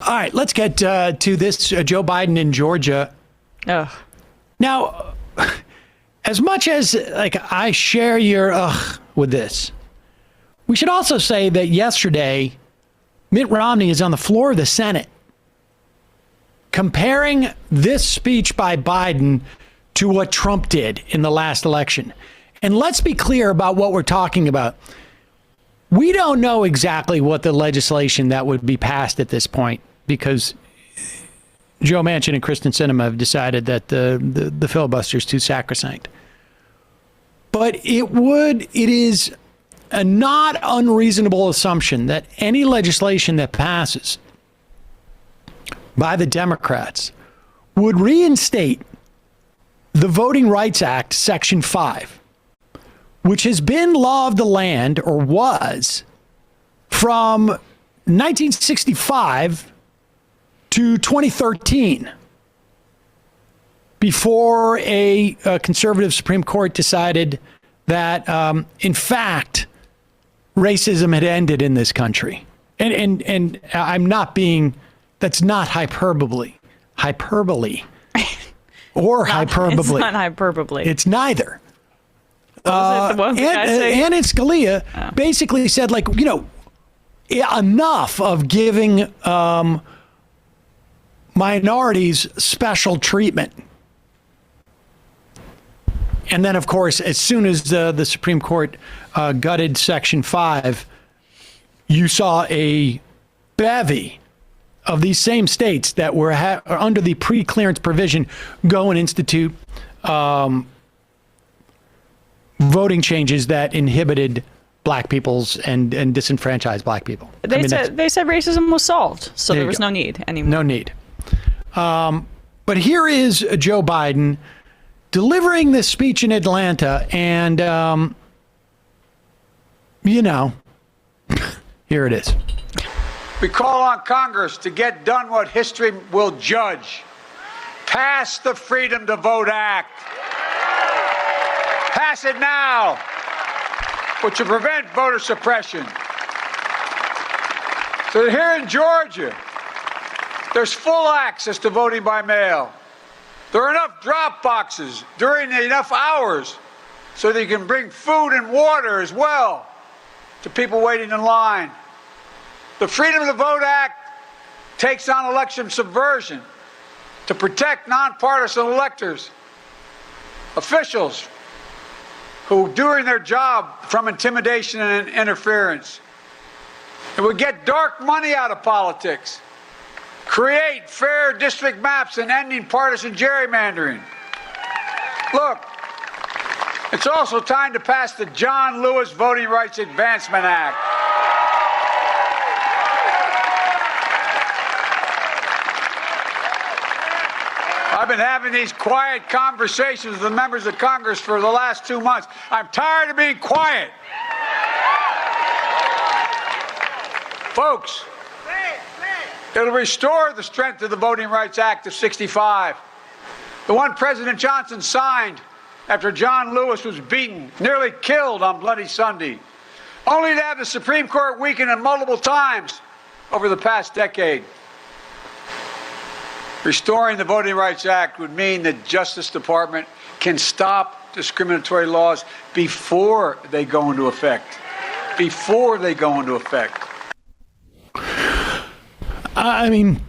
All right, let's get to this Joe Biden in Georgia. Ugh. Now, as much as I share your with this, we should also say that yesterday, Mitt Romney is on the floor of the Senate comparing this speech by Biden to what Trump did in the last election. And let's be clear about what we're talking about. We don't know exactly what the legislation that would be passed at this point, because Joe Manchin and Krysten Sinema have decided that the filibuster is too sacrosanct. But it is a not unreasonable assumption that any legislation that passes by the Democrats would reinstate the Voting Rights Act, Section 5, which has been law of the land, or was, from 1965 to 2013, before a conservative Supreme Court decided that, in fact, racism had ended in this country. And I'm not being, that's not hyperbole. Or hyperbole. It's not hyperbole. It's neither. And Scalia basically said, enough of giving minorities special treatment. And then, of course, as soon as the Supreme Court gutted Section 5, you saw a bevy of these same states that were under the pre-clearance provision go and institute voting changes that inhibited black peoples and disenfranchised black people. They said racism was solved, so there was no need anymore. No need. But here is Joe Biden delivering this speech in Atlanta, and, here it is. We call on Congress to get done what history will judge. Pass the Freedom to Vote Act. Pass it now, which will prevent voter suppression. So here in Georgia, there's full access to voting by mail. There are enough drop boxes during enough hours so that you can bring food and water as well to people waiting in line. The Freedom to Vote Act takes on election subversion to protect nonpartisan electors, officials who are doing their job from intimidation and interference. It would get dark money out of politics, create fair district maps, and ending partisan gerrymandering. Look, it's also time to pass the John Lewis Voting Rights Advancement Act. I've been having these quiet conversations with the members of Congress for the last 2 months. I'm tired of being quiet. Folks, it'll restore the strength of the Voting Rights Act of '65, the one President Johnson signed after John Lewis was beaten, nearly killed on Bloody Sunday, only to have the Supreme Court weakened in multiple times over the past decade. Restoring the Voting Rights Act would mean the Justice Department can stop discriminatory laws before they go into effect. Before they go into effect. I mean,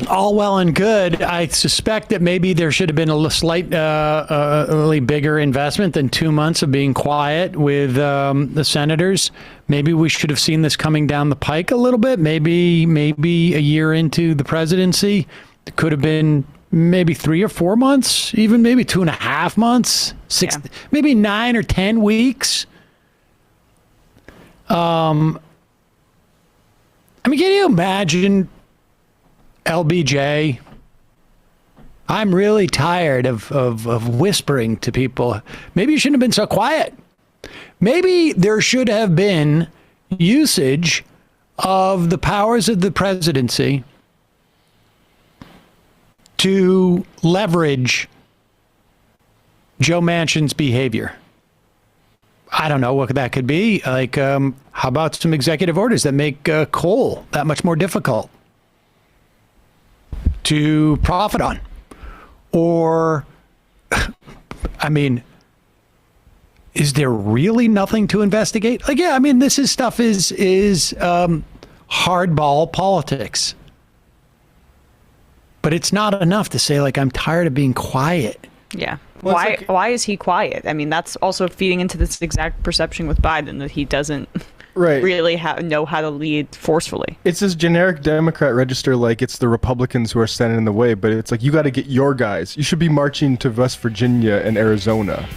all well and good. I suspect that maybe there should have been a slightly bigger investment than 2 months of being quiet with the senators. Maybe we should have seen this coming down the pike a little bit. Maybe a year into the presidency. It could have been maybe 3 or 4 months, even maybe 2.5 months, maybe 9 or 10 weeks. I mean, can you imagine LBJ? I'm really tired of whispering to people. Maybe you shouldn't have been so quiet. Maybe there should have been usage of the powers of the presidency to leverage Joe Manchin's behavior. I don't know what that could be. Like, how about some executive orders that make coal that much more difficult? to profit on. Or, I mean, is there really nothing to investigate? Like, yeah, I mean, this is stuff is hardball politics. But it's not enough to say, like, I'm tired of being quiet. Yeah. Well, Why is he quiet? I mean, that's also feeding into this exact perception with Biden that he doesn't really know how to lead forcefully. It's this generic Democrat register, like it's the Republicans who are standing in the way, but it's like, you got to get your guys. You should be marching to West Virginia and Arizona.